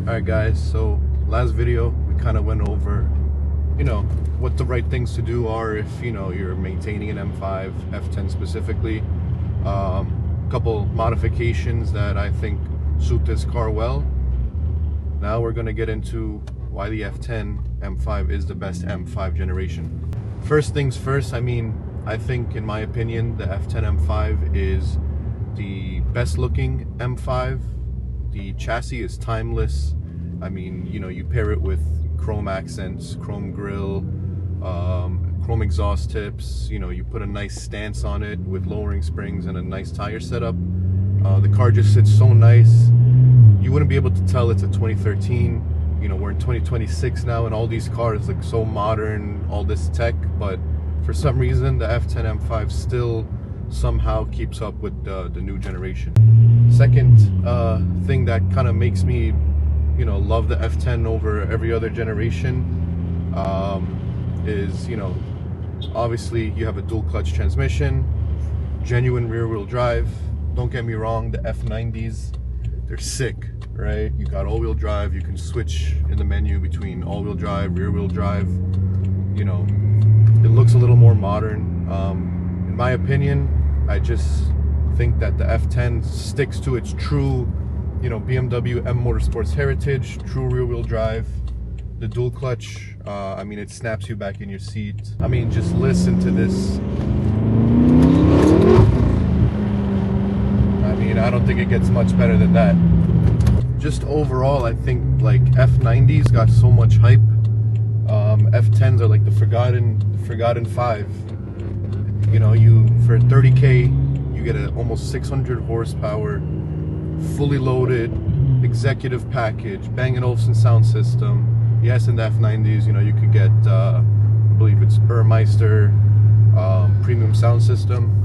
Alright guys, so last video we kind of went over, what the right things to do are if, you're maintaining an M5, F10 specifically. Couple modifications that I think suit this car well. Now we're going to get into why the F10 M5 is the best M5 generation. First things first, I think in my opinion the F10 M5 is the best looking M5. The chassis is timeless. You pair it with chrome accents, chrome grille, chrome exhaust tips. You put a nice stance on it with lowering springs and a nice tire setup. The car just sits so nice. You wouldn't be able to tell it's a 2013. We're in 2026 now, and all these cars look so modern, all this tech, but for some reason the F10 M5 still somehow keeps up with the new generation. Second thing that kind of makes me love the F10 over every other generation is obviously you have a dual clutch transmission, genuine rear wheel drive. Don't get me wrong, the F90s, they're sick, right? You got all wheel drive, you can switch in the menu between all wheel drive, rear wheel drive. It looks a little more modern. In my opinion, I just think that the F10 sticks to its true, BMW M Motorsports heritage, true rear-wheel drive. The dual clutch, it snaps you back in your seat. Just listen to this. I don't think it gets much better than that. Just overall, I think like F90s got so much hype. F10s are like the forgotten five. You for 30K, you get an almost 600 horsepower, fully loaded executive package, Bang & Olufsen sound system. Yes, in the F90s, you could get, I believe it's Burmeister premium sound system.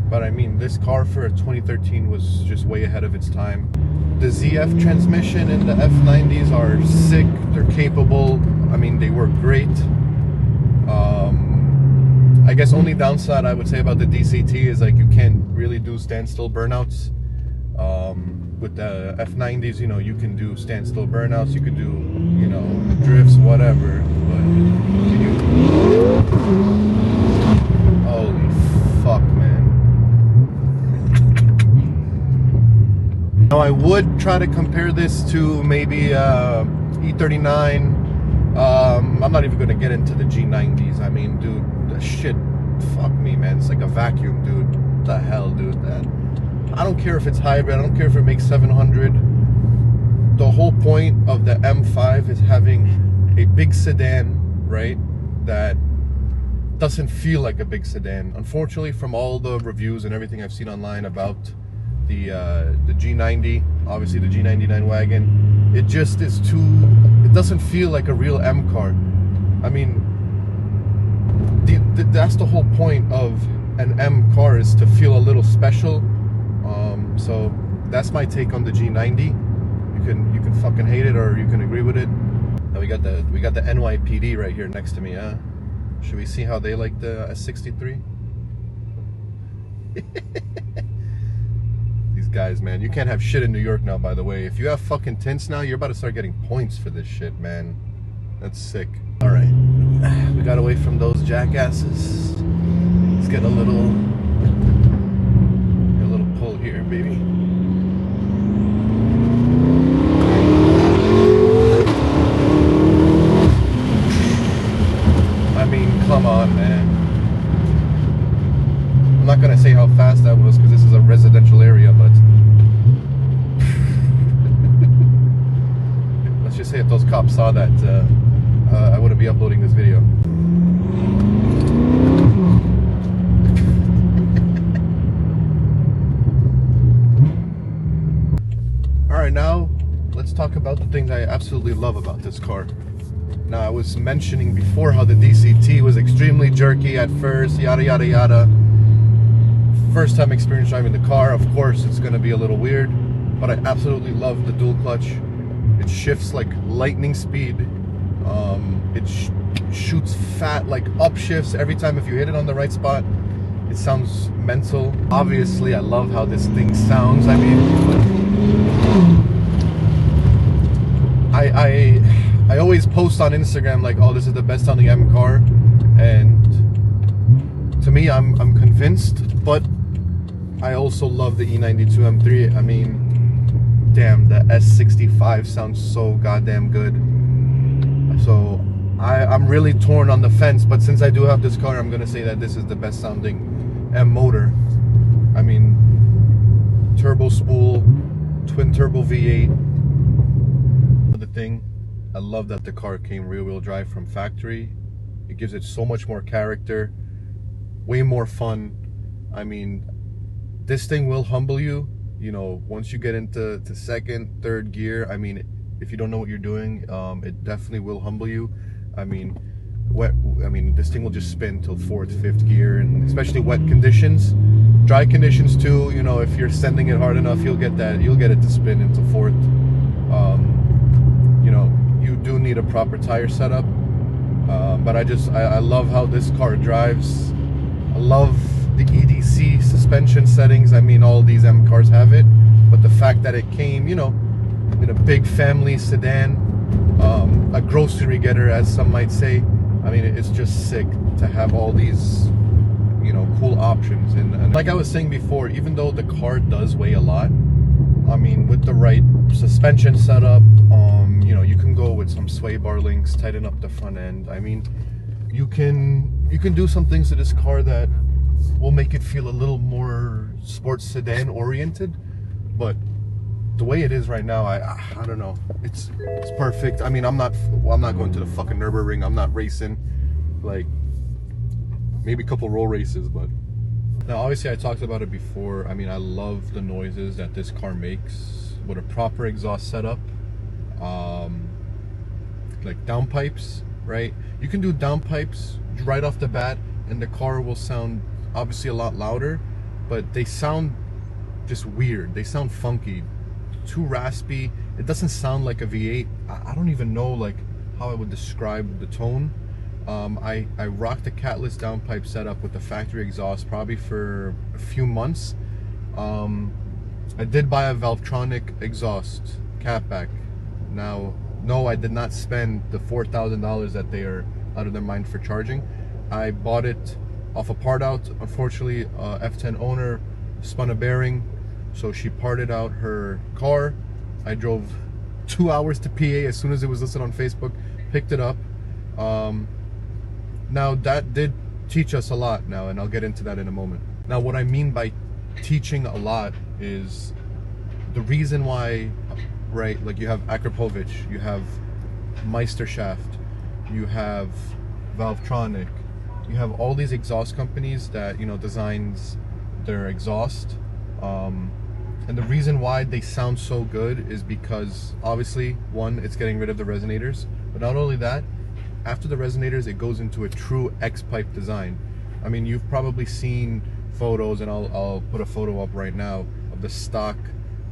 But this car for a 2013 was just way ahead of its time. The ZF transmission in the F90s are sick. They're capable. They work great. I guess only downside I would say about the DCT is like you can't really do standstill burnouts. With the F90s, you can do standstill burnouts, you can do, drifts, whatever. But holy fuck, man. Now I would try to compare this to maybe E39. I'm not even gonna get into the G90s. Dude, the shit, fuck me, man. It's like a vacuum, dude. What the hell, dude? I don't care if it's hybrid. I don't care if it makes 700. The whole point of the M5 is having a big sedan, right? That doesn't feel like a big sedan. Unfortunately, from all the reviews and everything I've seen online about the G90, obviously the G99 wagon, it just is too. It doesn't feel like a real M car. That's the whole point of an M car, is to feel a little special. So that's my take on the G90. You can fucking hate it or you can agree with it. Now we got the NYPD right here next to me. Should we see how they like the S63? These guys, man, you can't have shit in New York now, by the way. If you have fucking tints now, you're about to start getting points for this shit, man. That's sick. All right, we got away from those jackasses. Let's get a little pull here, baby. Come on, man. I'm not gonna say how fast that was because this is a residential area, but let's just say if those cops saw that, I wouldn't be uploading this video. Alright, now let's talk about the things I absolutely love about this car. Now, I was mentioning before how the DCT was extremely jerky at first, yada yada yada. First time experience driving the car, of course it's going to be a little weird, but I absolutely love the dual clutch. It shifts like lightning speed. It shoots fat like upshifts every time. If you hit it on the right spot, it sounds mental. Obviously, I love how this thing sounds. I always post on Instagram like, oh, this is the best sounding M car, and to me, I'm convinced. But I also love the E92 M3. I mean, damn, the S65 sounds so goddamn good. So I'm really torn on the fence. But since I do have this car, I'm gonna say that this is the best sounding M motor. I mean, turbo spool, twin turbo V8. The thing, I love that the car came rear-wheel drive from factory. It gives it so much more character, way more fun. I mean, this thing will humble you, you know, once you get into second, third gear. I mean, if you don't know what you're doing, it definitely will humble you. I mean, this thing will just spin till fourth, fifth gear, and especially wet conditions, dry conditions too. You know, if you're sending it hard enough, you'll get it to spin into fourth. You know, you do need a proper tire setup, but I love how this car drives. I love the EDC suspension settings. I mean, all these M cars have it, but the fact that it came, you know, in a big family sedan, a grocery getter, as some might say. I mean, it's just sick to have all these, you know, cool options. And like I was saying before, even though the car does weigh a lot, I mean, with the right suspension setup, you know, you can go with some sway bar links, tighten up the front end. I mean, you can do some things to this car that will make it feel a little more sports sedan oriented. But the way it is right now, I don't know. It's perfect. I mean, I'm not going to the fucking Nürburgring. I'm not racing. Like, maybe a couple roll races, but. Now, obviously, I talked about it before. I mean, I love the noises that this car makes with a proper exhaust setup. Like downpipes, right? You can do downpipes right off the bat, and the car will sound obviously a lot louder, but they sound just weird. They sound funky, too raspy. It doesn't sound like a V8. I don't even know like how I would describe the tone. I rocked the catless downpipe setup with the factory exhaust probably for a few months. I did buy a Valvetronic exhaust catback. Now, no, I did not spend the $4,000 that they are out of their mind for charging. I bought it off a part out. Unfortunately, F10 owner spun a bearing, so she parted out her car. I drove 2 hours to PA as soon as it was listed on Facebook, picked it up. Now that did teach us a lot now, and I'll get into that in a moment. Now, what I mean by teaching a lot is the reason why, right, like you have Akrapovic, you have Meisterschaft, you have Valvetronic, you have all these exhaust companies that, you know, designs their exhaust. And the reason why they sound so good is because, obviously, one, it's getting rid of the resonators, but not only that, after the resonators, it goes into a true X-pipe design. I mean, you've probably seen photos, and I'll put a photo up right now of the stock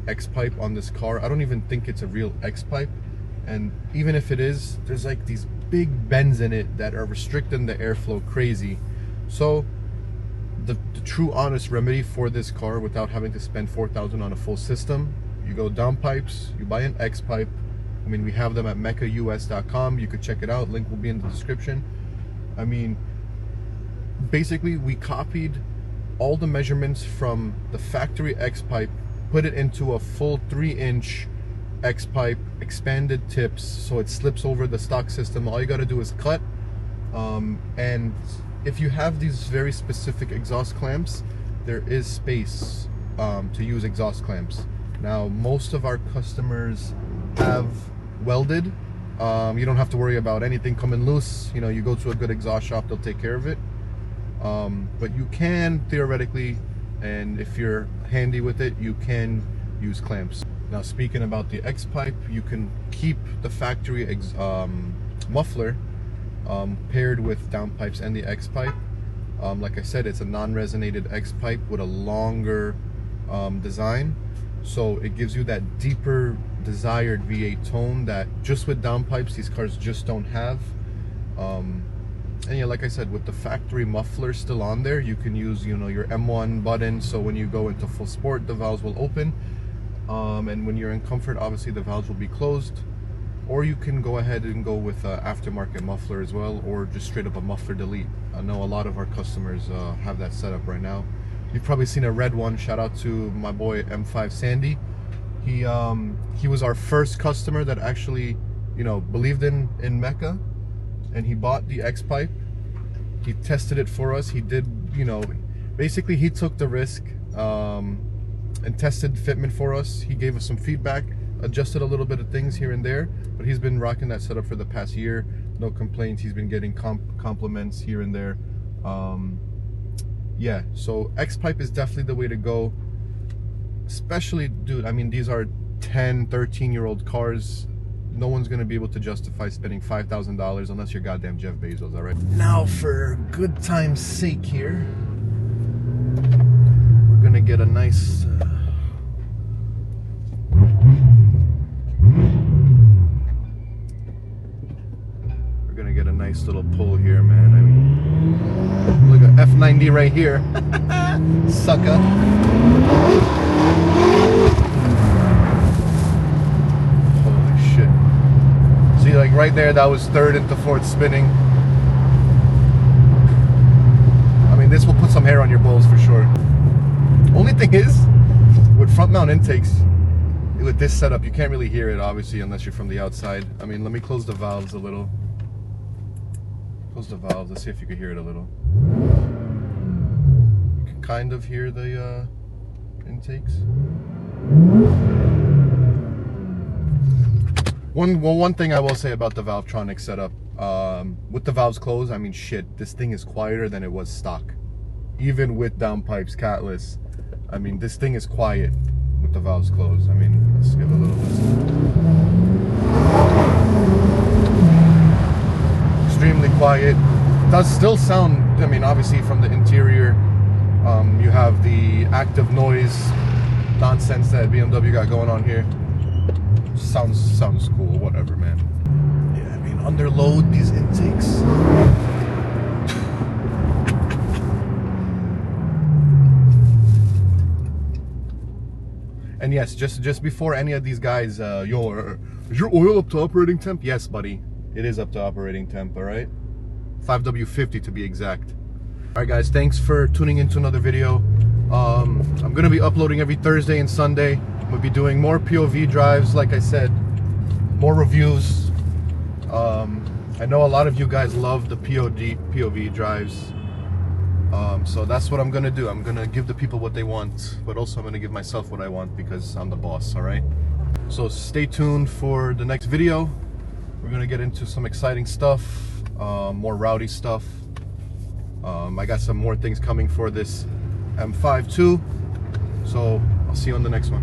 X-pipe on this car. I don't even think it's a real X-pipe, and even if it is, there's like these big bends in it that are restricting the airflow crazy. So the true honest remedy for this car, without having to spend $4,000 on a full system, you go down pipes, you buy an X-pipe. I mean, we have them at meccaus.com. You could check it out. Link will be in the description. I mean, basically, we copied all the measurements from the factory X-pipe, put it into a full 3-inch X-pipe, expanded tips, so it slips over the stock system. All you got to do is cut. And if you have these very specific exhaust clamps, there is space to use exhaust clamps. Now, most of our customers have welded. You don't have to worry about anything coming loose. You know, you go to a good exhaust shop, they'll take care of it. But you can theoretically, and if you're handy with it, you can use clamps. Now, speaking about the X-pipe, you can keep the factory muffler paired with downpipes and the X-pipe. Like I said, it's a non-resonated X-pipe with a longer design, so it gives you that deeper desired V8 tone that just with downpipes these cars just don't have. And yeah, like I said, with the factory muffler still on there, you can use, you know, your M1 button, so when you go into full sport, the valves will open, and when you're in comfort, obviously the valves will be closed. or you can go ahead and go with aftermarket muffler as well, or just straight up a muffler delete. I know a lot of our customers have that setup right now. You've probably seen a red one. Shout out to my boy M5 Sandy. He was our first customer that actually, you know, believed in Mecca, and he bought the X pipe. He tested it for us. He did, you know, basically he took the risk and tested fitment for us. He gave us some feedback, adjusted a little bit of things here and there, but he's been rocking that setup for the past year. No complaints. He's been getting compliments here and there. Yeah, so X pipe is definitely the way to go, especially, dude, I mean, these are 10, 13-year-old cars. No one's gonna be able to justify spending $5,000 unless you're goddamn Jeff Bezos, all right? Now, for good time's sake here, we're gonna get a nice nice little pull here, man. I mean, look at F90 right here. Sucker. Holy shit. See, like right there, that was third into fourth spinning. I mean, this will put some hair on your balls for sure. Only thing is, with front mount intakes, with this setup, you can't really hear it, obviously, unless you're from the outside. I mean, let me close the valves a little. Close the valves. Let's see if you can hear it a little. You can kind of hear the intakes. One thing I will say about the Valvetronic setup, with the valves closed, I mean, shit, this thing is quieter than it was stock. Even with downpipes, catless, I mean, this thing is quiet with the valves closed. I mean, let's give a little listen. Extremely quiet. Does still sound, I mean, obviously from the interior, you have the active noise nonsense that BMW got going on here. Sounds cool, whatever, man. Yeah, I mean, under load, these intakes. And yes, just before any of these guys, yo, is your oil up to operating temp? Yes, buddy. It is up to operating temp, all right? 5W50 to be exact. All right, guys, thanks for tuning into another video. I'm gonna be uploading every Thursday and Sunday. I'm gonna be doing more POV drives, like I said, more reviews. I know a lot of you guys love the POV drives. So that's what I'm gonna do. I'm gonna give the people what they want, but also I'm gonna give myself what I want because I'm the boss, all right? So stay tuned for the next video. We're gonna get into some exciting stuff, more rowdy stuff. I got some more things coming for this M5 too. So I'll see you on the next one.